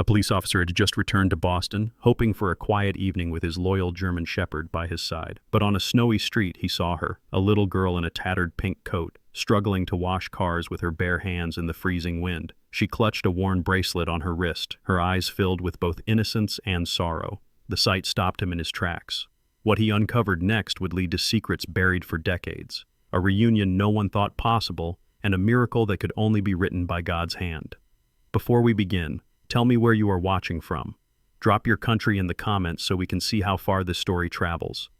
A police officer had just returned to Boston, hoping for a quiet evening with his loyal German shepherd by his side. But on a snowy street he saw her, a little girl in a tattered pink coat, struggling to wash cars with her bare hands in the freezing wind. She clutched a worn bracelet on her wrist, her eyes filled with both innocence and sorrow. The sight stopped him in his tracks. What he uncovered next would lead to secrets buried for decades, a reunion no one thought possible, and a miracle that could only be written by God's hand. Before we begin, tell me where you are watching from. Drop your country in the comments so we can see how far this story travels.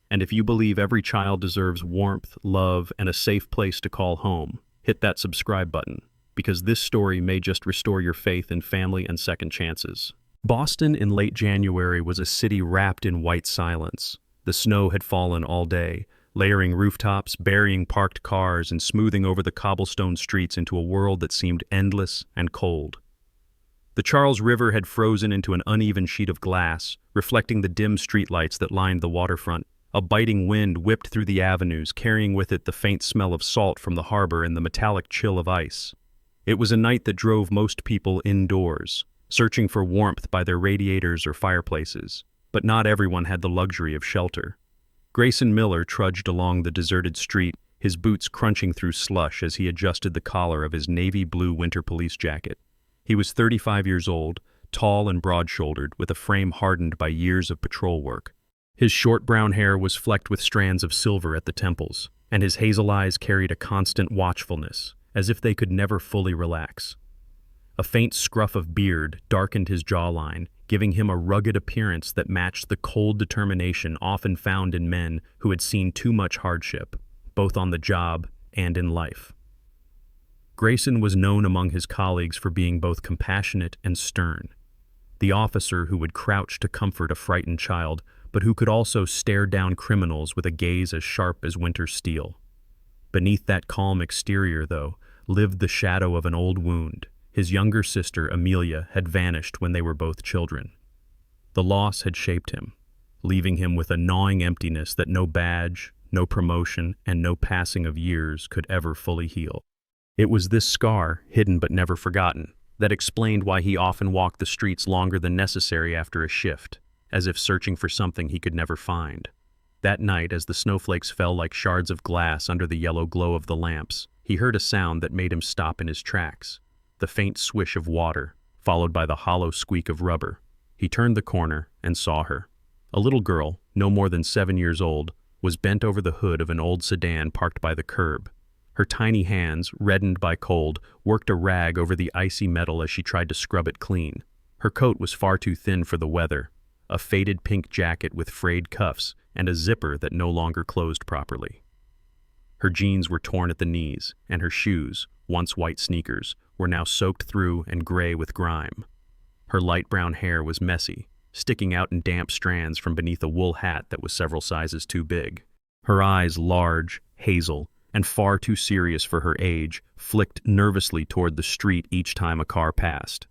And if you believe every child deserves warmth, love, and a safe place to call home, hit that subscribe button, because this story may just restore your faith in family and second chances. Boston in late January was a city wrapped in white silence. The snow had fallen all day, layering rooftops, burying parked cars, and smoothing over the cobblestone streets into a world that seemed endless and cold. The Charles River had frozen into an uneven sheet of glass, reflecting the dim streetlights that lined the waterfront. A biting wind whipped through the avenues, carrying with it the faint smell of salt from the harbor and the metallic chill of ice. It was a night that drove most people indoors, searching for warmth by their radiators or fireplaces, but not everyone had the luxury of shelter. Grayson Miller trudged along the deserted street, his boots crunching through slush as he adjusted the collar of his navy blue winter police jacket. He was 35 years old, tall and broad-shouldered, with a frame hardened by years of patrol work. His short brown hair was flecked with strands of silver at the temples, and his hazel eyes carried a constant watchfulness, as if they could never fully relax. A faint scruff of beard darkened his jawline, giving him a rugged appearance that matched the cold determination often found in men who had seen too much hardship, both on the job and in life. Grayson was known among his colleagues for being both compassionate and stern. The officer who would crouch to comfort a frightened child, but who could also stare down criminals with a gaze as sharp as winter steel. Beneath that calm exterior, though, lived the shadow of an old wound. His younger sister, Amelia, had vanished when they were both children. The loss had shaped him, leaving him with a gnawing emptiness that no badge, no promotion, and no passing of years could ever fully heal. It was this scar, hidden but never forgotten, that explained why he often walked the streets longer than necessary after a shift, as if searching for something he could never find. That night, as the snowflakes fell like shards of glass under the yellow glow of the lamps, he heard a sound that made him stop in his tracks. The faint swish of water, followed by the hollow squeak of rubber. He turned the corner and saw her. A little girl, no more than 7 years old, was bent over the hood of an old sedan parked by the curb. Her tiny hands, reddened by cold, worked a rag over the icy metal as she tried to scrub it clean. Her coat was far too thin for the weather, a faded pink jacket with frayed cuffs and a zipper that no longer closed properly. Her jeans were torn at the knees, and her shoes, once white sneakers, were now soaked through and gray with grime. Her light brown hair was messy, sticking out in damp strands from beneath a wool hat that was several sizes too big. Her eyes, large, hazel, and far too serious for her age, flicked nervously toward the street each time a car passed.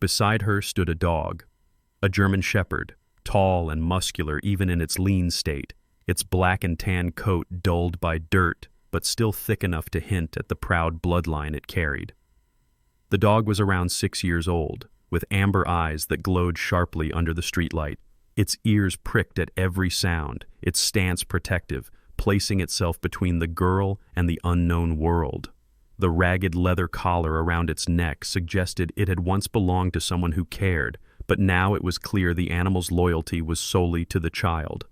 Beside her stood a dog, a German shepherd, tall and muscular even in its lean state, its black and tan coat dulled by dirt, but still thick enough to hint at the proud bloodline it carried. The dog was around 6 years old, with amber eyes that glowed sharply under the streetlight. Its ears pricked at every sound, its stance protective, placing itself between the girl and the unknown world. The ragged leather collar around its neck suggested it had once belonged to someone who cared, but now it was clear the animal's loyalty was solely to the child.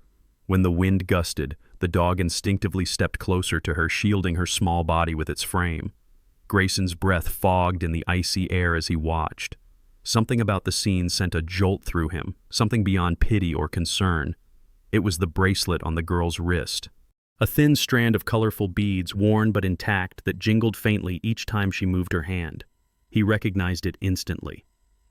When the wind gusted, the dog instinctively stepped closer to her, shielding her small body with its frame. Grayson's breath fogged in the icy air as he watched. Something about the scene sent a jolt through him, something beyond pity or concern. It was the bracelet on the girl's wrist. A thin strand of colorful beads, worn but intact, that jingled faintly each time she moved her hand. He recognized it instantly.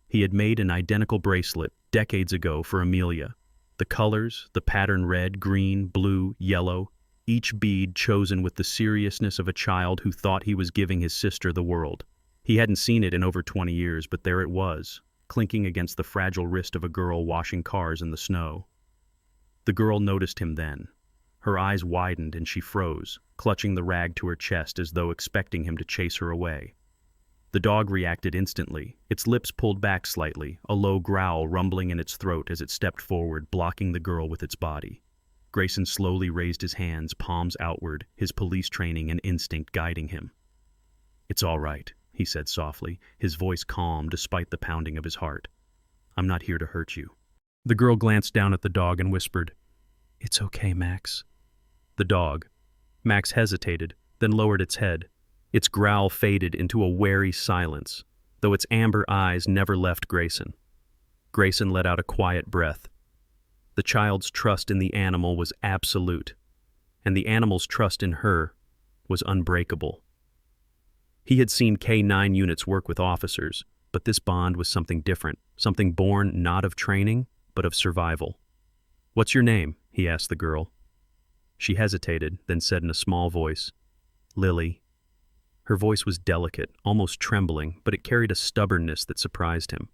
He had made an identical bracelet decades ago for Amelia. The colors, the pattern red, green, blue, yellow, each bead chosen with the seriousness of a child who thought he was giving his sister the world. He hadn't seen it in over 20 years, but there it was, clinking against the fragile wrist of a girl washing cars in the snow. The girl noticed him then. Her eyes widened and she froze, clutching the rag to her chest as though expecting him to chase her away. The dog reacted instantly, its lips pulled back slightly, a low growl rumbling in its throat as it stepped forward, blocking the girl with its body. Grayson slowly raised his hands, palms outward, his police training and instinct guiding him. "It's all right," he said softly, his voice calm despite the pounding of his heart. "I'm not here to hurt you." The girl glanced down at the dog and whispered, "It's okay, Max." The dog. Max hesitated, then lowered its head. Its growl faded into a wary silence, though its amber eyes never left Grayson. Grayson let out a quiet breath. The child's trust in the animal was absolute, and the animal's trust in her was unbreakable. He had seen K-9 units work with officers, but this bond was something different, something born not of training, but of survival. "What's your name?" he asked the girl. She hesitated, then said in a small voice, "Lily." Her voice was delicate, almost trembling, but it carried a stubbornness that surprised him.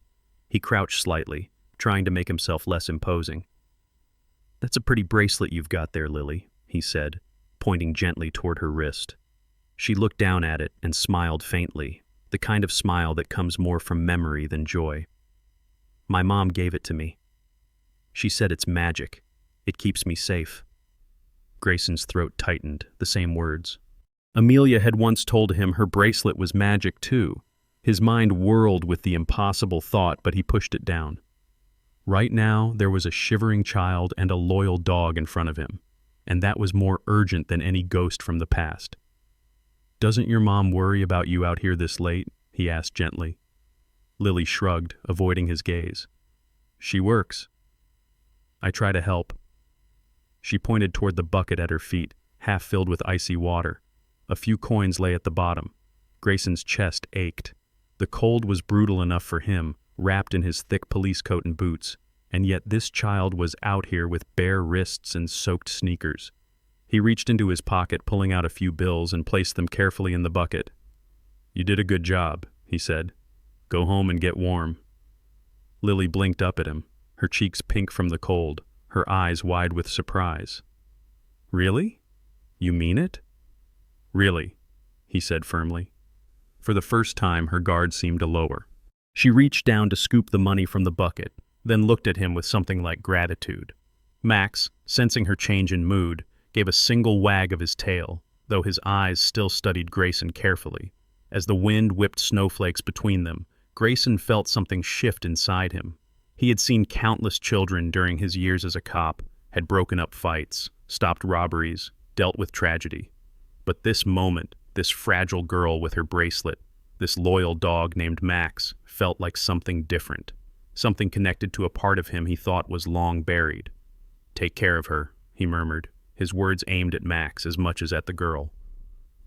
He crouched slightly, trying to make himself less imposing. "That's a pretty bracelet you've got there, Lily," he said, pointing gently toward her wrist. She looked down at it and smiled faintly, the kind of smile that comes more from memory than joy. "My mom gave it to me. She said it's magic. It keeps me safe." Grayson's throat tightened, the same words. Amelia had once told him her bracelet was magic too. His mind whirled with the impossible thought, but he pushed it down. Right now, there was a shivering child and a loyal dog in front of him, and that was more urgent than any ghost from the past. "Doesn't your mom worry about you out here this late?" he asked gently. Lily shrugged, avoiding his gaze. "She works. I try to help." She pointed toward the bucket at her feet, half filled with icy water. A few coins lay at the bottom. Grayson's chest ached. The cold was brutal enough for him, wrapped in his thick police coat and boots, and yet this child was out here with bare wrists and soaked sneakers. He reached into his pocket, pulling out a few bills, and placed them carefully in the bucket. "You did a good job," he said. "Go home and get warm." Lily blinked up at him, her cheeks pink from the cold, her eyes wide with surprise. "Really? You mean it?" "Really," he said firmly. For the first time, her guard seemed to lower. She reached down to scoop the money from the bucket, then looked at him with something like gratitude. Max, sensing her change in mood, gave a single wag of his tail, though his eyes still studied Grayson carefully. As the wind whipped snowflakes between them, Grayson felt something shift inside him. He had seen countless children during his years as a cop, had broken up fights, stopped robberies, dealt with tragedy. But this moment, this fragile girl with her bracelet, this loyal dog named Max, felt like something different, something connected to a part of him he thought was long buried. "Take care of her," he murmured, his words aimed at Max as much as at the girl.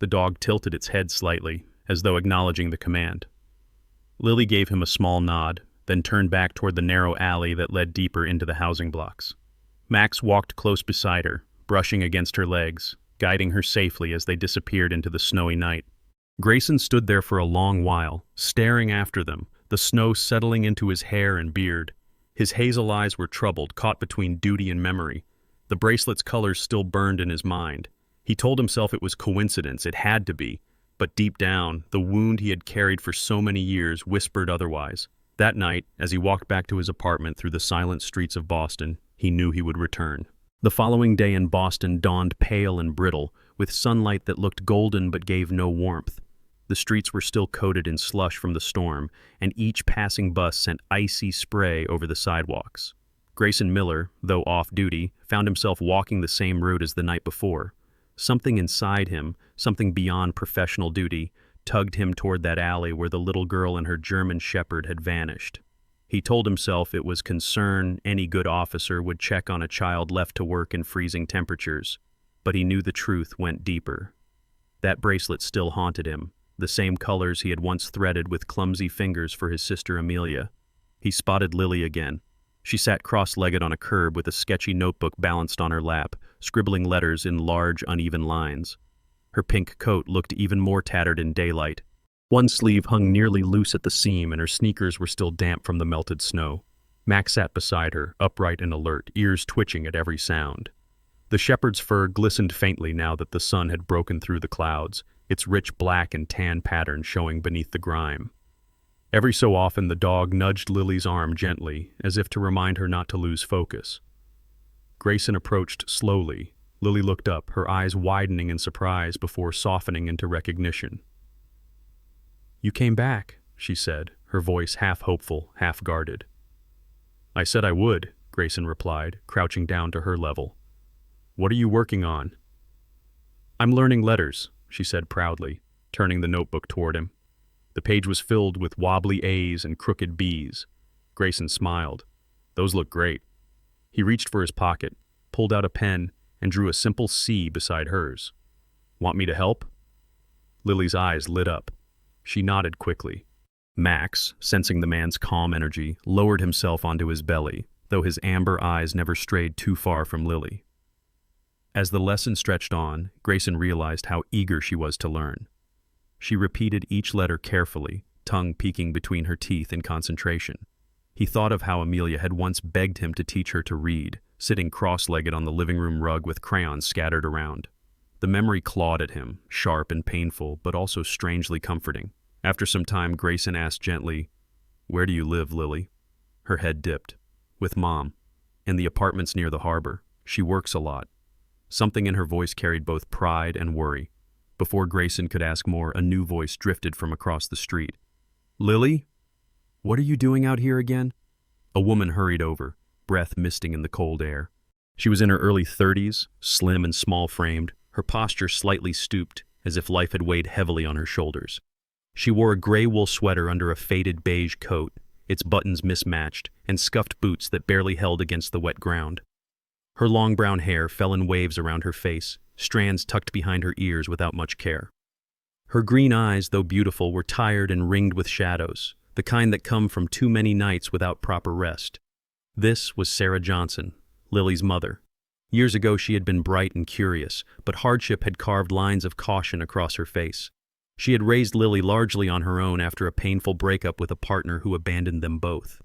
The dog tilted its head slightly, as though acknowledging the command. Lily gave him a small nod, then turned back toward the narrow alley that led deeper into the housing blocks. Max walked close beside her, brushing against her legs, guiding her safely as they disappeared into the snowy night. Grayson stood there for a long while, staring after them, the snow settling into his hair and beard. His hazel eyes were troubled, caught between duty and memory. The bracelet's colors still burned in his mind. He told himself it was coincidence, it had to be, but deep down, the wound he had carried for so many years whispered otherwise. That night, as he walked back to his apartment through the silent streets of Boston, he knew he would return. The following day in Boston dawned pale and brittle, with sunlight that looked golden but gave no warmth. The streets were still coated in slush from the storm, and each passing bus sent icy spray over the sidewalks. Grayson Miller, though off-duty, found himself walking the same route as the night before. Something inside him, something beyond professional duty, tugged him toward that alley where the little girl and her German shepherd had vanished. He told himself it was concern any good officer would check on a child left to work in freezing temperatures, but he knew the truth went deeper. That bracelet still haunted him, the same colors he had once threaded with clumsy fingers for his sister Amelia. He spotted Lily again. She sat cross-legged on a curb with a sketchy notebook balanced on her lap, scribbling letters in large, uneven lines. Her pink coat looked even more tattered in daylight. One sleeve hung nearly loose at the seam, and her sneakers were still damp from the melted snow. Max sat beside her, upright and alert, ears twitching at every sound. The shepherd's fur glistened faintly now that the sun had broken through the clouds, its rich black and tan pattern showing beneath the grime. Every so often the dog nudged Lily's arm gently, as if to remind her not to lose focus. Grayson approached slowly. Lily looked up, her eyes widening in surprise before softening into recognition. "You came back," she said, her voice half hopeful, half guarded. "I said I would," Grayson replied, crouching down to her level. "What are you working on?" "I'm learning letters," she said proudly, turning the notebook toward him. The page was filled with wobbly A's and crooked B's. Grayson smiled. "Those look great." He reached for his pocket, pulled out a pen, and drew a simple C beside hers. "Want me to help?" Lily's eyes lit up. She nodded quickly. Max, sensing the man's calm energy, lowered himself onto his belly, though his amber eyes never strayed too far from Lily. As the lesson stretched on, Grayson realized how eager she was to learn. She repeated each letter carefully, tongue peeking between her teeth in concentration. He thought of how Amelia had once begged him to teach her to read, sitting cross-legged on the living room rug with crayons scattered around. The memory clawed at him, sharp and painful, but also strangely comforting. After some time, Grayson asked gently, "Where do you live, Lily?" Her head dipped. "With Mom. In the apartments near the harbor. She works a lot." Something in her voice carried both pride and worry. Before Grayson could ask more, a new voice drifted from across the street. "Lily? What are you doing out here again?" A woman hurried over, breath misting in the cold air. She was in her early 30s, slim and small-framed, her posture slightly stooped, as if life had weighed heavily on her shoulders. She wore a gray wool sweater under a faded beige coat, its buttons mismatched, and scuffed boots that barely held against the wet ground. Her long brown hair fell in waves around her face, strands tucked behind her ears without much care. Her green eyes, though beautiful, were tired and ringed with shadows, the kind that come from too many nights without proper rest. This was Sarah Johnson, Lily's mother. Years ago she had been bright and curious, but hardship had carved lines of caution across her face. She had raised Lily largely on her own after a painful breakup with a partner who abandoned them both.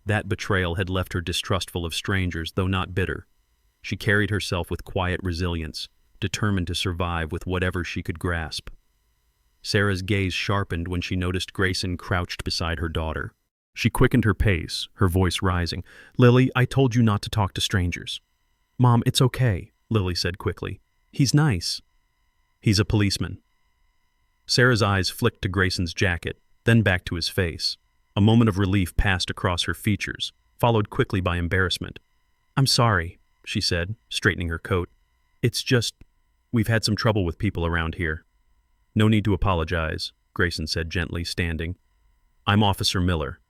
That betrayal had left her distrustful of strangers, though not bitter. She carried herself with quiet resilience, determined to survive with whatever she could grasp. Sarah's gaze sharpened when she noticed Grayson crouched beside her daughter. She quickened her pace, her voice rising. "Lily, I told you not to talk to strangers." "Mom, it's okay," Lily said quickly. "He's nice." "He's a policeman." Sarah's eyes flicked to Grayson's jacket, then back to his face. A moment of relief passed across her features, followed quickly by embarrassment. "I'm sorry," she said, straightening her coat. "It's just, we've had some trouble with people around here." "No need to apologize," Grayson said gently, standing. "I'm Officer Miller.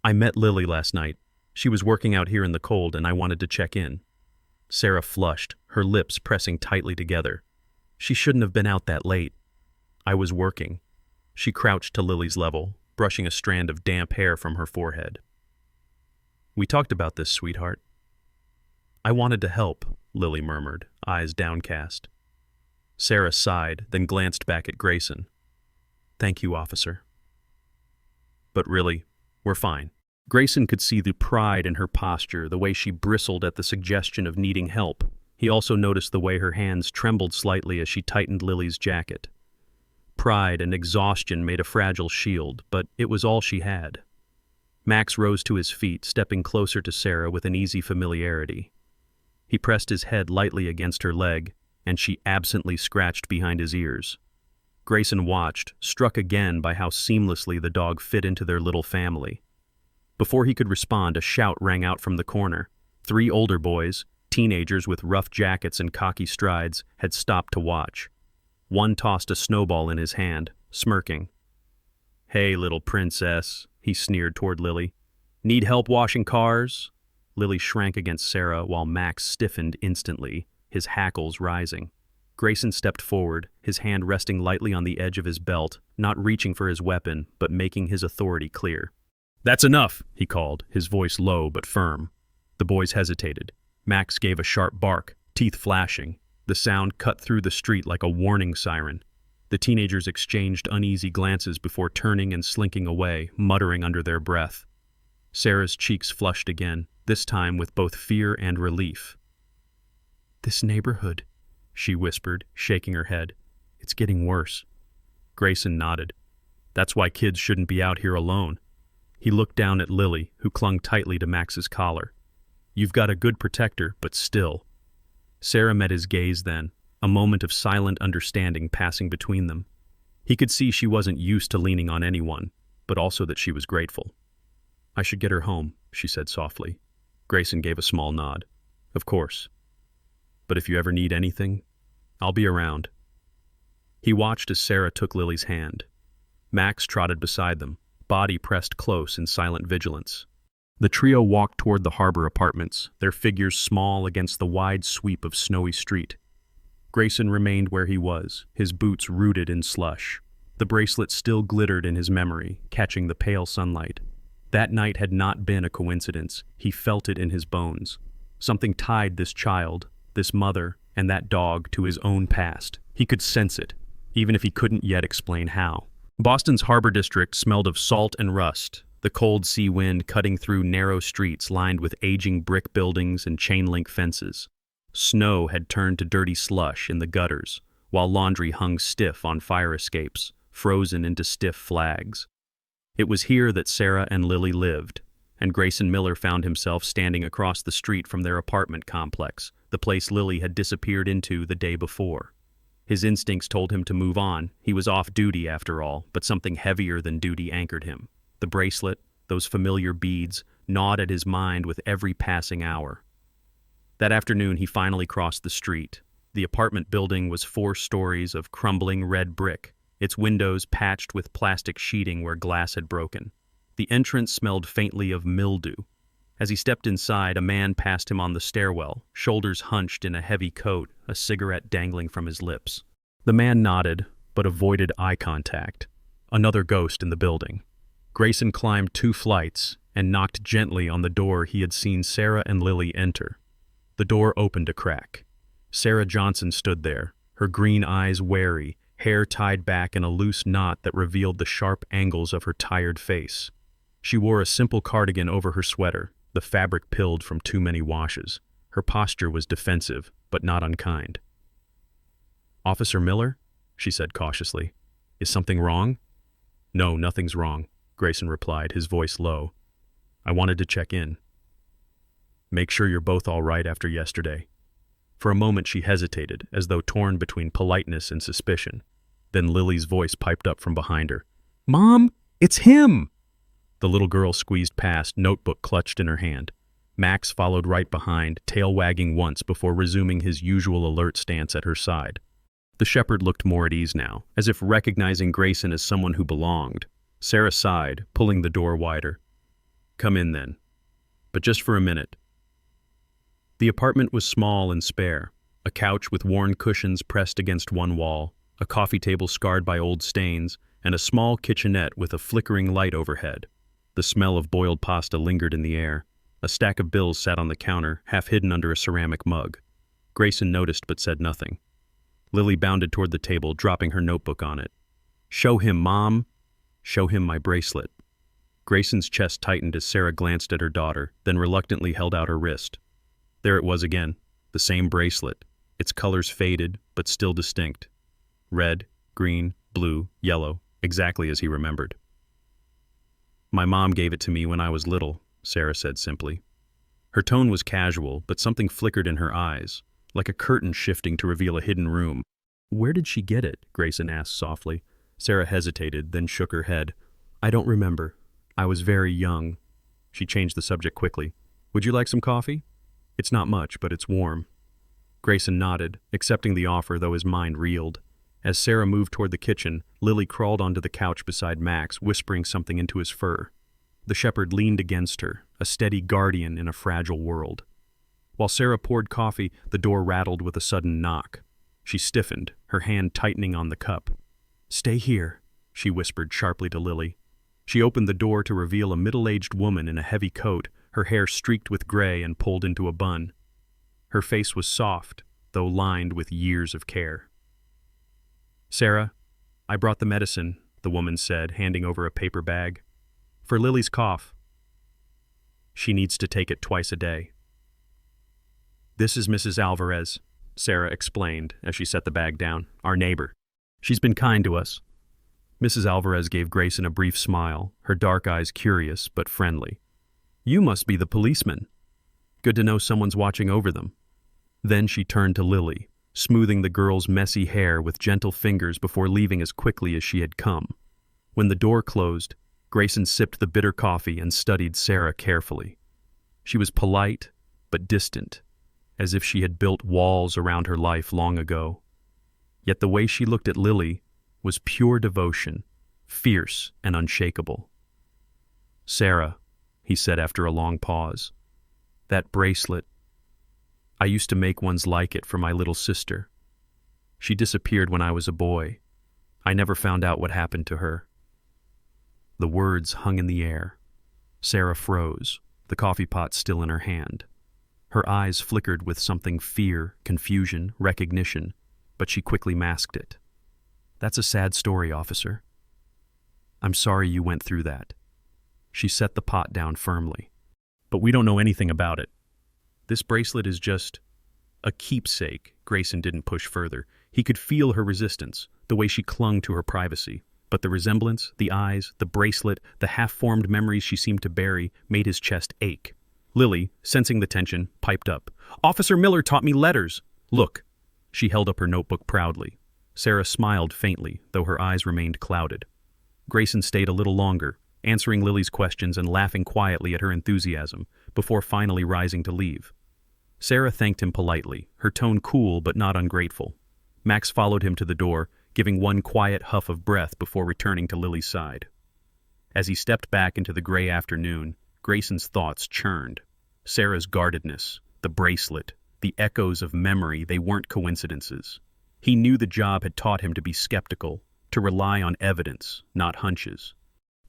I met Lily last night. She was working out here in the cold and I wanted to check in." Sarah flushed, her lips pressing tightly together. "She shouldn't have been out that late." "I was working." She crouched to Lily's level, brushing a strand of damp hair from her forehead. "We talked about this, sweetheart." "I wanted to help," Lily murmured, eyes downcast. Sarah sighed, then glanced back at Grayson. "Thank you, officer." "But really, we're fine." Grayson could see the pride in her posture, the way she bristled at the suggestion of needing help. He also noticed the way her hands trembled slightly as she tightened Lily's jacket. Pride and exhaustion made a fragile shield, but it was all she had. Max rose to his feet, stepping closer to Sarah with an easy familiarity. He pressed his head lightly against her leg, and she absently scratched behind his ears. Grayson watched, struck again by how seamlessly the dog fit into their little family. Before he could respond, a shout rang out from the corner. 3 older boys, teenagers with rough jackets and cocky strides, had stopped to watch. One tossed a snowball in his hand, smirking. "Hey, little princess," he sneered toward Lily. "Need help washing cars?" Lily shrank against Sarah while Max stiffened instantly, his hackles rising. Grayson stepped forward, his hand resting lightly on the edge of his belt, not reaching for his weapon, but making his authority clear. "That's enough," he called, his voice low but firm. The boys hesitated. Max gave a sharp bark, teeth flashing. The sound cut through the street like a warning siren. The teenagers exchanged uneasy glances before turning and slinking away, muttering under their breath. Sarah's cheeks flushed again, this time with both fear and relief. "This neighborhood," she whispered, shaking her head. It's getting worse. Grayson nodded. That's why kids shouldn't be out here alone. He looked down at Lily, who clung tightly to Max's collar. You've got a good protector, but still. Sarah met his gaze then, a moment of silent understanding passing between them. He could see she wasn't used to leaning on anyone, but also that she was grateful. I should get her home, she said softly. Grayson gave a small nod. Of course. But if you ever need anything, I'll be around. He watched as Sarah took Lily's hand. Max trotted beside them, body pressed close in silent vigilance. The trio walked toward the harbor apartments, their figures small against the wide sweep of snowy street. Grayson remained where he was, his boots rooted in slush. The bracelet still glittered in his memory, catching the pale sunlight. That night had not been a coincidence. He felt it in his bones. Something tied this child, this mother, and that dog to his own past. He could sense it, even if he couldn't yet explain how. Boston's harbor district smelled of salt and rust, the cold sea wind cutting through narrow streets lined with aging brick buildings and chain-link fences. Snow had turned to dirty slush in the gutters, while laundry hung stiff on fire escapes, frozen into stiff flags. It was here that Sarah and Lily lived, and Grayson Miller found himself standing across the street from their apartment complex, the place Lily had disappeared into the day before. His instincts told him to move on. He was off duty after all, but something heavier than duty anchored him. The bracelet, those familiar beads, gnawed at his mind with every passing hour. That afternoon he finally crossed the street. The apartment building was 4 stories of crumbling red brick, its windows patched with plastic sheeting where glass had broken. The entrance smelled faintly of mildew. As he stepped inside, a man passed him on the stairwell, shoulders hunched in a heavy coat, a cigarette dangling from his lips. The man nodded, but avoided eye contact. Another ghost in the building. Grayson climbed 2 flights and knocked gently on the door he had seen Sarah and Lily enter. The door opened a crack. Sarah Johnson stood there, her green eyes wary, hair tied back in a loose knot that revealed the sharp angles of her tired face. She wore a simple cardigan over her sweater, the fabric pilled from too many washes. Her posture was defensive, but not unkind. "Officer Miller?" she said cautiously. "Is something wrong?" "No, nothing's wrong," Grayson replied, his voice low. "I wanted to check in. Make sure you're both all right after yesterday." For a moment she hesitated, as though torn between politeness and suspicion. Then Lily's voice piped up from behind her. "Mom, it's him!" The little girl squeezed past, notebook clutched in her hand. Max followed right behind, tail wagging once before resuming his usual alert stance at her side. The shepherd looked more at ease now, as if recognizing Grayson as someone who belonged. Sarah sighed, pulling the door wider. "Come in then. But just for a minute." The apartment was small and spare, a couch with worn cushions pressed against one wall, a coffee table scarred by old stains, and a small kitchenette with a flickering light overhead. The smell of boiled pasta lingered in the air. A stack of bills sat on the counter, half hidden under a ceramic mug. Grayson noticed but said nothing. Lily bounded toward the table, dropping her notebook on it. "Show him, Mom. Show him my bracelet." Grayson's chest tightened as Sarah glanced at her daughter, then reluctantly held out her wrist. There it was again, the same bracelet, its colors faded but still distinct. Red, green, blue, yellow, exactly as he remembered. "My mom gave it to me when I was little," Sarah said simply. Her tone was casual, but something flickered in her eyes, like a curtain shifting to reveal a hidden room. "Where did she get it?" Grayson asked softly. Sarah hesitated, then shook her head. "I don't remember. I was very young." She changed the subject quickly. "Would you like some coffee? It's not much, but it's warm." Grayson nodded, accepting the offer, though his mind reeled. As Sarah moved toward the kitchen, Lily crawled onto the couch beside Max, whispering something into his fur. The shepherd leaned against her, a steady guardian in a fragile world. While Sarah poured coffee, the door rattled with a sudden knock. She stiffened, her hand tightening on the cup. "Stay here," she whispered sharply to Lily. She opened the door to reveal a middle-aged woman in a heavy coat, her hair streaked with gray and pulled into a bun. Her face was soft, though lined with years of care. "Sarah, I brought the medicine," the woman said, handing over a paper bag. "For Lily's cough. She needs to take it twice a day." "This is Mrs. Alvarez," Sarah explained as she set the bag down, "our neighbor. She's been kind to us." Mrs. Alvarez gave Grayson a brief smile, her dark eyes curious but friendly. "You must be the policeman. Good to know someone's watching over them." Then she turned to Lily, smoothing the girl's messy hair with gentle fingers before leaving as quickly as she had come. When the door closed, Grayson sipped the bitter coffee and studied Sarah carefully. She was polite but distant, as if she had built walls around her life long ago. Yet the way she looked at Lily was pure devotion, fierce and unshakable. "Sarah," he said after a long pause, "that bracelet, I used to make ones like it for my little sister. She disappeared when I was a boy. I never found out what happened to her." The words hung in the air. Sarah froze, the coffee pot still in her hand. Her eyes flickered with something fear, confusion, recognition, but she quickly masked it. "That's a sad story, officer. I'm sorry you went through that." She set the pot down firmly. "But we don't know anything about it. This bracelet is just a keepsake." Grayson didn't push further. He could feel her resistance, the way she clung to her privacy. But the resemblance, the eyes, the bracelet, the half-formed memories she seemed to bury, made his chest ache. Lily, sensing the tension, piped up. "Officer Miller taught me letters. Look." She held up her notebook proudly. Sarah smiled faintly, though her eyes remained clouded. Grayson stayed a little longer, answering Lily's questions and laughing quietly at her enthusiasm, before finally rising to leave. Sarah thanked him politely, her tone cool but not ungrateful. Max followed him to the door, giving one quiet huff of breath before returning to Lily's side. As he stepped back into the gray afternoon, Grayson's thoughts churned. Sarah's guardedness, the bracelet, the echoes of memory, they weren't coincidences. He knew the job had taught him to be skeptical, to rely on evidence, not hunches.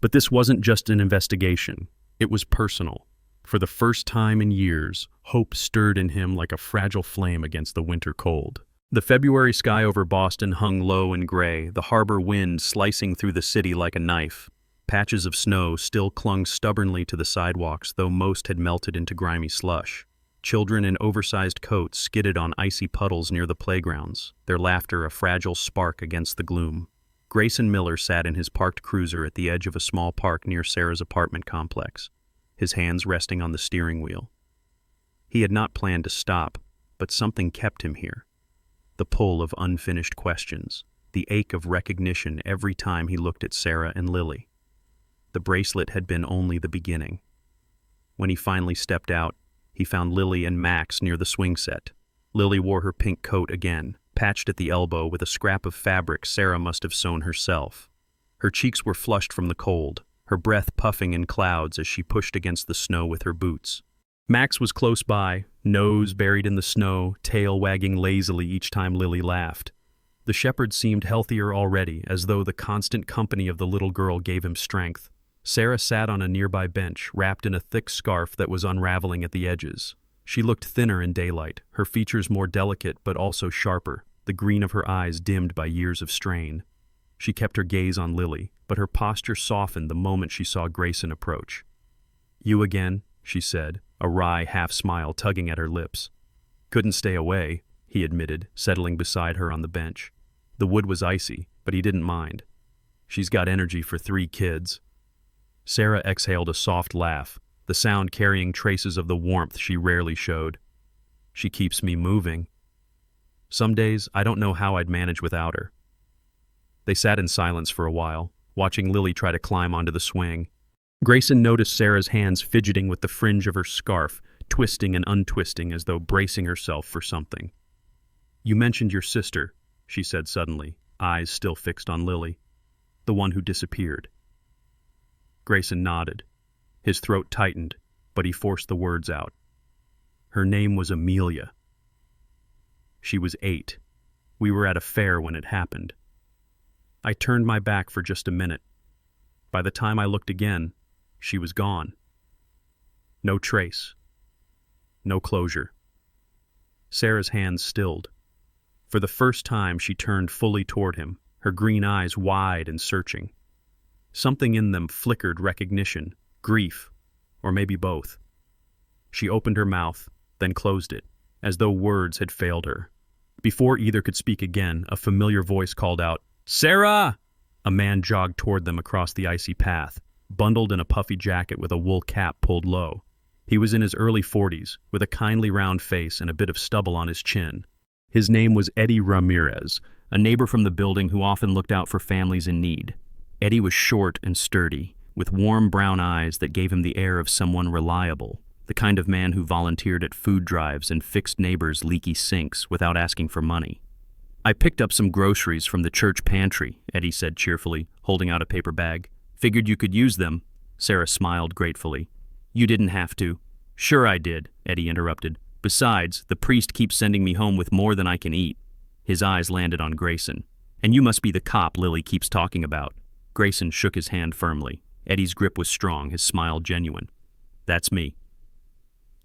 But this wasn't just an investigation. It was personal. For the first time in years, hope stirred in him like a fragile flame against the winter cold. The February sky over Boston hung low and gray, the harbor wind slicing through the city like a knife. Patches of snow still clung stubbornly to the sidewalks, though most had melted into grimy slush. Children in oversized coats skidded on icy puddles near the playgrounds, their laughter a fragile spark against the gloom. Grayson Miller sat in his parked cruiser at the edge of a small park near Sarah's apartment complex, his hands resting on the steering wheel. He had not planned to stop, but something kept him here. The pull of unfinished questions, the ache of recognition every time he looked at Sarah and Lily. The bracelet had been only the beginning. When he finally stepped out, he found Lily and Max near the swing set. Lily wore her pink coat again, patched at the elbow with a scrap of fabric Sarah must have sewn herself. Her cheeks were flushed from the cold, her breath puffing in clouds as she pushed against the snow with her boots. Max was close by, nose buried in the snow, tail wagging lazily each time Lily laughed. The shepherd seemed healthier already, as though the constant company of the little girl gave him strength. Sarah sat on a nearby bench, wrapped in a thick scarf that was unraveling at the edges. She looked thinner in daylight, her features more delicate but also sharper, the green of her eyes dimmed by years of strain. She kept her gaze on Lily, but her posture softened the moment she saw Grayson approach. "You again?" she said, a wry half-smile tugging at her lips. "Couldn't stay away," he admitted, settling beside her on the bench. The wood was icy, but he didn't mind. "She's got energy for 3 kids." Sarah exhaled a soft laugh, the sound carrying traces of the warmth she rarely showed. "She keeps me moving. Some days, I don't know how I'd manage without her." They sat in silence for a while, watching Lily try to climb onto the swing. Grayson noticed Sarah's hands fidgeting with the fringe of her scarf, twisting and untwisting as though bracing herself for something. "You mentioned your sister," she said suddenly, eyes still fixed on Lily. "The one who disappeared." Grayson nodded. His throat tightened, but he forced the words out. "Her name was Amelia. She was 8. We were at a fair when it happened. I turned my back for just a minute. By the time I looked again, she was gone. No trace. No closure." Sarah's hands stilled. For the first time, she turned fully toward him, her green eyes wide and searching. Something in them flickered recognition, grief, or maybe both. She opened her mouth, then closed it, as though words had failed her. Before either could speak again, a familiar voice called out, Sarah! A man jogged toward them across the icy path, bundled in a puffy jacket with a wool cap pulled low. He was in his early 40s, with a kindly round face and a bit of stubble on his chin. His name was Eddie Ramirez, a neighbor from the building who often looked out for families in need. Eddie was short and sturdy, with warm brown eyes that gave him the air of someone reliable, the kind of man who volunteered at food drives and fixed neighbors' leaky sinks without asking for money. "I picked up some groceries from the church pantry," Eddie said cheerfully, holding out a paper bag. "Figured you could use them." Sarah smiled gratefully. "You didn't have to." "Sure I did," Eddie interrupted. "Besides, the priest keeps sending me home with more than I can eat." His eyes landed on Grayson. "And you must be the cop Lily keeps talking about." Grayson shook his hand firmly. Eddie's grip was strong, his smile genuine. "That's me."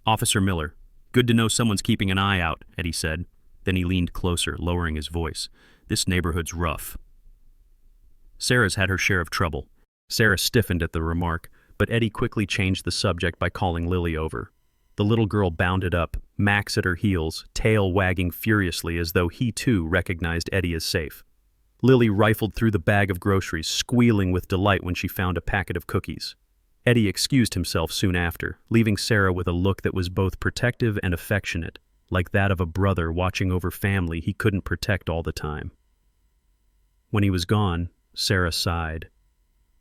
"Officer Miller, good to know someone's keeping an eye out," Eddie said. Then he leaned closer, lowering his voice. "This neighborhood's rough." Sarah's had her share of trouble. Sarah stiffened at the remark, but Eddie quickly changed the subject by calling Lily over. The little girl bounded up, Max at her heels, tail wagging furiously as though he too recognized Eddie as safe. Lily rifled through the bag of groceries, squealing with delight when she found a packet of cookies. Eddie excused himself soon after, leaving Sarah with a look that was both protective and affectionate, like that of a brother watching over family he couldn't protect all the time. When he was gone, Sarah sighed.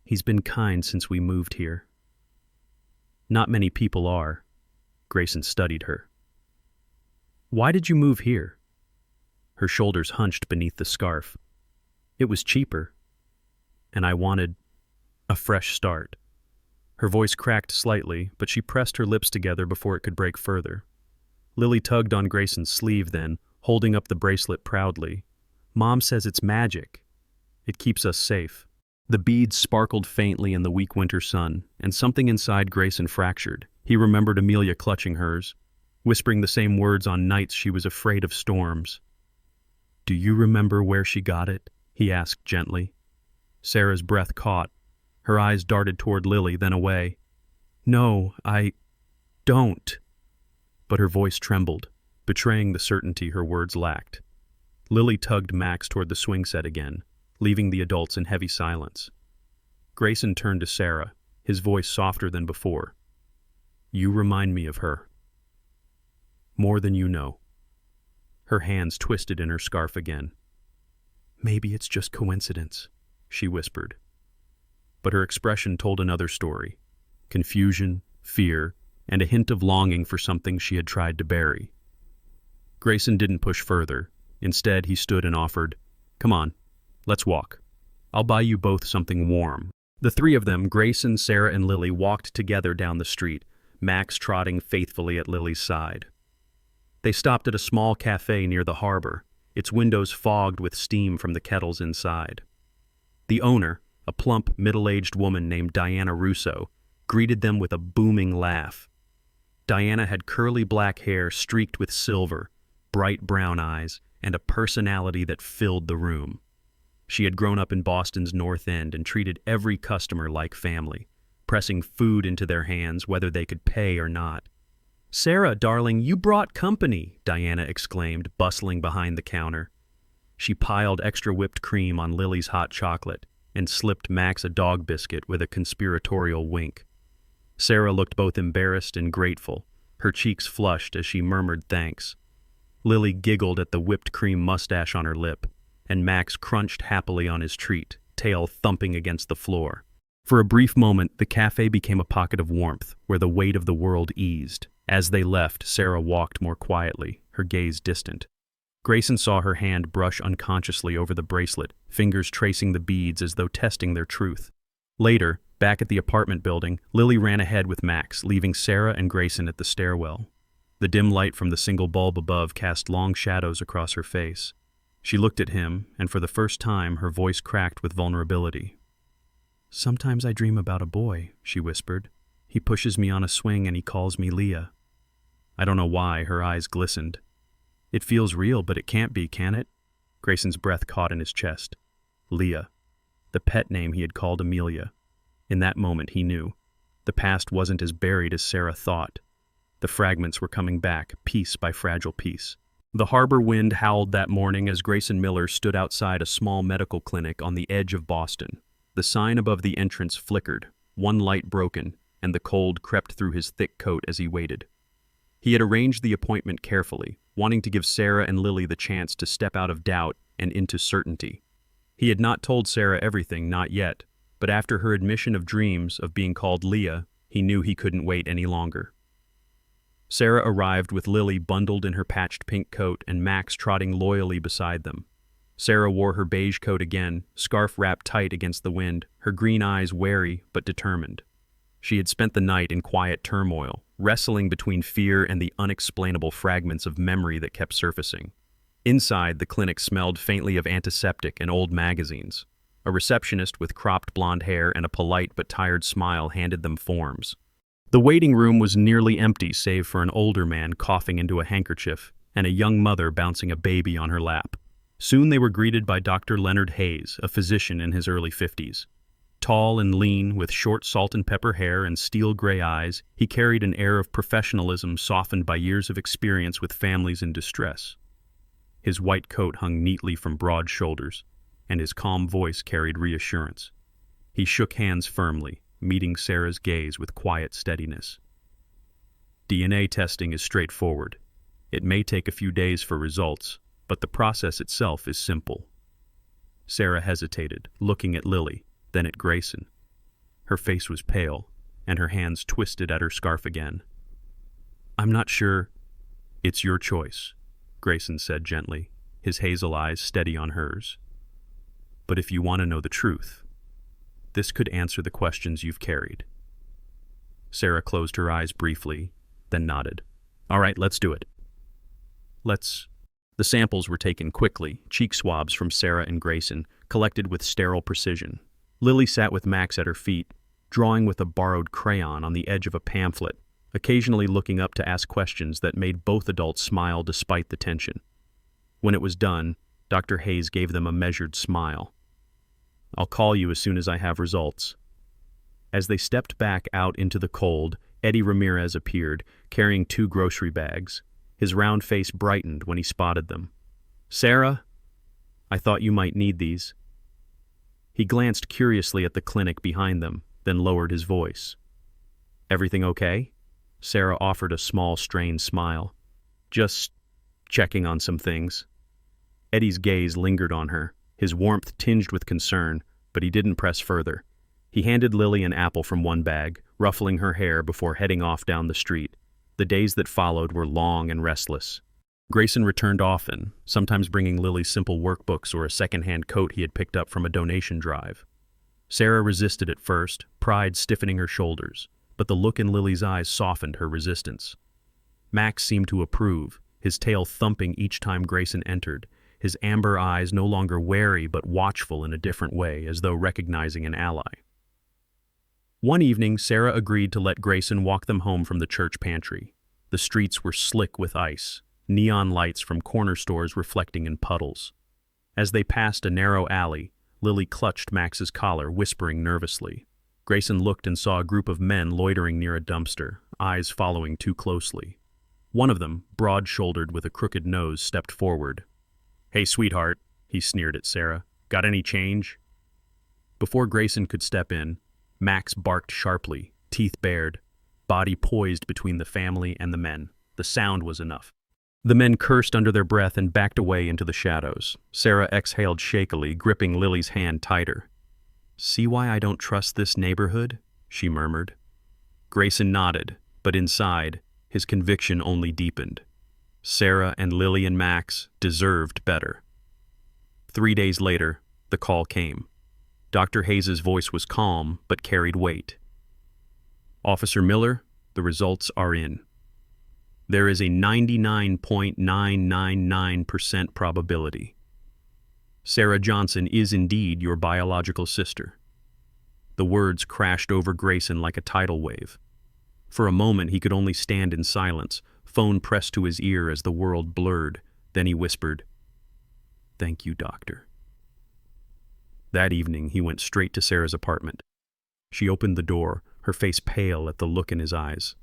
"He's been kind since we moved here." "Not many people are." Grayson studied her. "Why did you move here?" Her shoulders hunched beneath the scarf. "It was cheaper. And I wanted a fresh start." Her voice cracked slightly, but she pressed her lips together before it could break further. Lily tugged on Grayson's sleeve then, holding up the bracelet proudly. "Mom says it's magic. It keeps us safe." The beads sparkled faintly in the weak winter sun, and something inside Grayson fractured. He remembered Amelia clutching hers, whispering the same words on nights she was afraid of storms. "Do you remember where she got it?" he asked gently. Sarah's breath caught. Her eyes darted toward Lily, then away. "No, I don't." But her voice trembled, betraying the certainty her words lacked. Lily tugged Max toward the swing set again, leaving the adults in heavy silence. Grayson turned to Sarah, his voice softer than before. "You remind me of her. More than you know." Her hands twisted in her scarf again. "Maybe it's just coincidence," she whispered. But her expression told another story. Confusion, fear, and a hint of longing for something she had tried to bury. Grayson didn't push further. Instead, he stood and offered, "Come on, let's walk. I'll buy you both something warm." The three of them, Grayson, Sarah, and Lily, walked together down the street, Max trotting faithfully at Lily's side. They stopped at a small cafe near the harbor, its windows fogged with steam from the kettles inside. The owner, a plump, middle-aged woman named Diana Russo, greeted them with a booming laugh. Diana had curly black hair streaked with silver, bright brown eyes, and a personality that filled the room. She had grown up in Boston's North End and treated every customer like family, pressing food into their hands whether they could pay or not. "Sarah, darling, you brought company," Diana exclaimed, bustling behind the counter. She piled extra whipped cream on Lily's hot chocolate and slipped Max a dog biscuit with a conspiratorial wink. Sarah looked both embarrassed and grateful, her cheeks flushed as she murmured thanks. Lily giggled at the whipped cream mustache on her lip, and Max crunched happily on his treat, tail thumping against the floor. For a brief moment, the cafe became a pocket of warmth, where the weight of the world eased. As they left, Sarah walked more quietly, her gaze distant. Grayson saw her hand brush unconsciously over the bracelet, fingers tracing the beads as though testing their truth. Later, back at the apartment building, Lily ran ahead with Max, leaving Sarah and Grayson at the stairwell. The dim light from the single bulb above cast long shadows across her face. She looked at him, and for the first time her voice cracked with vulnerability. "Sometimes I dream about a boy," she whispered. "He pushes me on a swing and he calls me Leah." I don't know why, her eyes glistened. "It feels real, but it can't be, can it?" Grayson's breath caught in his chest. Leah, the pet name he had called Amelia. In that moment he knew. The past wasn't as buried as Sarah thought. The fragments were coming back, piece by fragile piece. The harbor wind howled that morning as Grayson Miller stood outside a small medical clinic on the edge of Boston. The sign above the entrance flickered, one light broken, and the cold crept through his thick coat as he waited. He had arranged the appointment carefully, wanting to give Sarah and Lily the chance to step out of doubt and into certainty. He had not told Sarah everything, not yet, but after her admission of dreams of being called Leah, he knew he couldn't wait any longer. Sarah arrived with Lily bundled in her patched pink coat and Max trotting loyally beside them. Sarah wore her beige coat again, scarf wrapped tight against the wind, her green eyes wary but determined. She had spent the night in quiet turmoil, wrestling between fear and the unexplainable fragments of memory that kept surfacing. Inside, the clinic smelled faintly of antiseptic and old magazines. A receptionist with cropped blonde hair and a polite but tired smile handed them forms. The waiting room was nearly empty save for an older man coughing into a handkerchief and a young mother bouncing a baby on her lap. Soon they were greeted by Dr. Leonard Hayes, a physician in his early 50s. Tall and lean, with short salt and pepper hair and steel-gray eyes, he carried an air of professionalism softened by years of experience with families in distress. His white coat hung neatly from broad shoulders, and his calm voice carried reassurance. He shook hands firmly, meeting Sarah's gaze with quiet steadiness. DNA testing is straightforward. It may take a few days for results, but the process itself is simple. Sarah hesitated, looking at Lily, then at Grayson. Her face was pale, and her hands twisted at her scarf again. "I'm not sure." "It's your choice," Grayson said gently, his hazel eyes steady on hers. "But if you want to know the truth, this could answer the questions you've carried." Sarah closed her eyes briefly, then nodded. "All right, let's do it." The samples were taken quickly, cheek swabs from Sarah and Grayson, collected with sterile precision. Lily sat with Max at her feet, drawing with a borrowed crayon on the edge of a pamphlet, occasionally looking up to ask questions that made both adults smile despite the tension. When it was done, Dr. Hayes gave them a measured smile. "I'll call you as soon as I have results." As they stepped back out into the cold, Eddie Ramirez appeared, carrying 2 grocery bags. His round face brightened when he spotted them. "Sarah, I thought you might need these." He glanced curiously at the clinic behind them, then lowered his voice. "Everything okay?" Sarah offered a small, strained smile. "Just checking on some things." Eddie's gaze lingered on her, his warmth tinged with concern, but he didn't press further. He handed Lily an apple from one bag, ruffling her hair before heading off down the street. The days that followed were long and restless. Grayson returned often, sometimes bringing Lily simple workbooks or a second-hand coat he had picked up from a donation drive. Sarah resisted at first, pride stiffening her shoulders, but the look in Lily's eyes softened her resistance. Max seemed to approve, his tail thumping each time Grayson entered, his amber eyes no longer wary but watchful in a different way, as though recognizing an ally. One evening, Sarah agreed to let Grayson walk them home from the church pantry. The streets were slick with ice, neon lights from corner stores reflecting in puddles. As they passed a narrow alley, Lily clutched Max's collar, whispering nervously. Grayson looked and saw a group of men loitering near a dumpster, eyes following too closely. One of them, broad-shouldered with a crooked nose, stepped forward. "Hey, sweetheart," he sneered at Sarah. "Got any change?" Before Grayson could step in, Max barked sharply, teeth bared, body poised between the family and the men. The sound was enough. The men cursed under their breath and backed away into the shadows. Sarah exhaled shakily, gripping Lily's hand tighter. "See why I don't trust this neighborhood?" she murmured. Grayson nodded, but inside, his conviction only deepened. Sarah and Lily and Max deserved better. 3 days later, the call came. Dr. Hayes's voice was calm, but carried weight. "Officer Miller, the results are in. There is a 99.999% probability. Sarah Johnson is indeed your biological sister." The words crashed over Grayson like a tidal wave. For a moment he could only stand in silence, phone pressed to his ear as the world blurred. Then he whispered, "Thank you, doctor." That evening he went straight to Sarah's apartment. She opened the door, her face pale at the look in his eyes.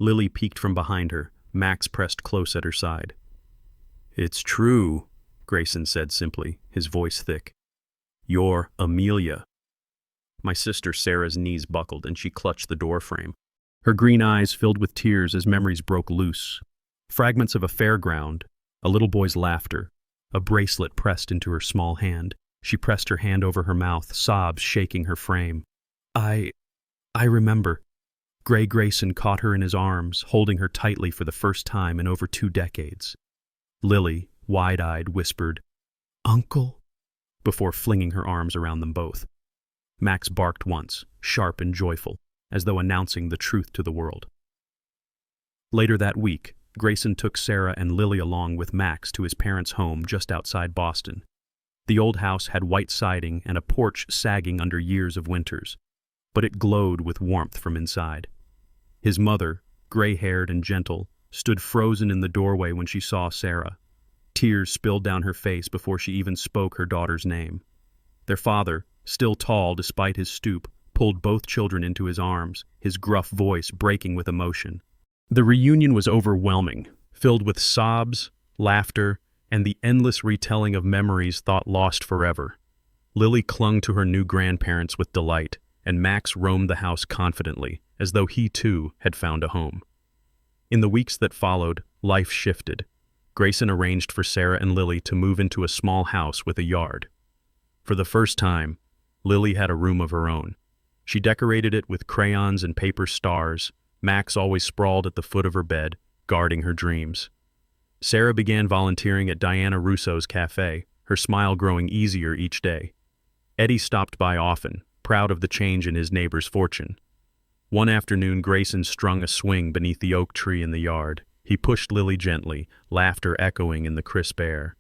Lily peeked from behind her, Max pressed close at her side. "It's true," Grayson said simply, his voice thick. "You're Amelia." My sister Sarah's knees buckled and she clutched the doorframe. Her green eyes filled with tears as memories broke loose. Fragments of a fairground, a little boy's laughter, a bracelet pressed into her small hand. She pressed her hand over her mouth, sobs shaking her frame. I remember. Gray Grayson caught her in his arms, holding her tightly for the first time in over 2 decades. Lily, wide-eyed, whispered, "Uncle?" before flinging her arms around them both. Max barked once, sharp and joyful, as though announcing the truth to the world. Later that week, Grayson took Sarah and Lily along with Max to his parents' home just outside Boston. The old house had white siding and a porch sagging under years of winters, but it glowed with warmth from inside. His mother, gray-haired and gentle, stood frozen in the doorway when she saw Sarah. Tears spilled down her face before she even spoke her daughter's name. Their father, still tall despite his stoop, pulled both children into his arms, his gruff voice breaking with emotion. The reunion was overwhelming, filled with sobs, laughter, and the endless retelling of memories thought lost forever. Lily clung to her new grandparents with delight, and Max roamed the house confidently, as though he too had found a home. In the weeks that followed, life shifted. Grayson arranged for Sarah and Lily to move into a small house with a yard. For the first time, Lily had a room of her own. She decorated it with crayons and paper stars. Max always sprawled at the foot of her bed, guarding her dreams. Sarah began volunteering at Diana Russo's cafe, her smile growing easier each day. Eddie stopped by often, proud of the change in his neighbor's fortune. One afternoon, Grayson strung a swing beneath the oak tree in the yard. He pushed Lily gently, laughter echoing in the crisp air.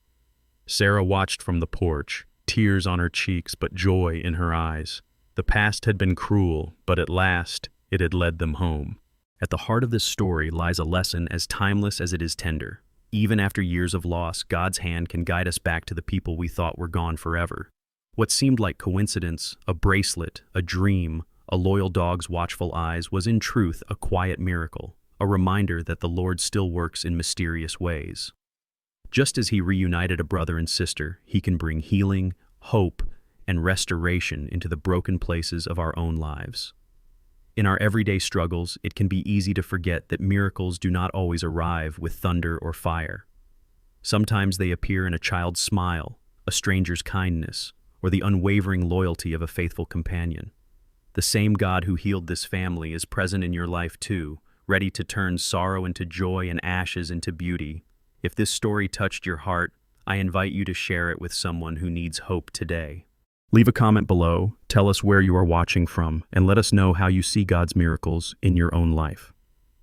Sarah watched from the porch, tears on her cheeks but joy in her eyes. The past had been cruel, but at last it had led them home. At the heart of this story lies a lesson as timeless as it is tender. Even after years of loss, God's hand can guide us back to the people we thought were gone forever. What seemed like coincidence, a bracelet, a dream, a loyal dog's watchful eyes, was in truth a quiet miracle, a reminder that the Lord still works in mysterious ways. Just as He reunited a brother and sister, He can bring healing, hope, and restoration into the broken places of our own lives. In our everyday struggles, it can be easy to forget that miracles do not always arrive with thunder or fire. Sometimes they appear in a child's smile, a stranger's kindness, or the unwavering loyalty of a faithful companion. The same God who healed this family is present in your life too, ready to turn sorrow into joy and ashes into beauty. If this story touched your heart, I invite you to share it with someone who needs hope today. Leave a comment below, tell us where you are watching from, and let us know how you see God's miracles in your own life.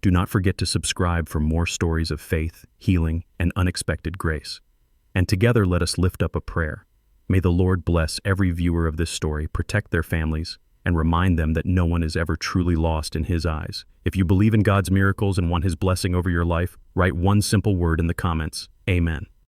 Do not forget to subscribe for more stories of faith, healing, and unexpected grace. And together let us lift up a prayer. May the Lord bless every viewer of this story, protect their families, and remind them that no one is ever truly lost in His eyes. If you believe in God's miracles and want His blessing over your life, write one simple word in the comments: Amen.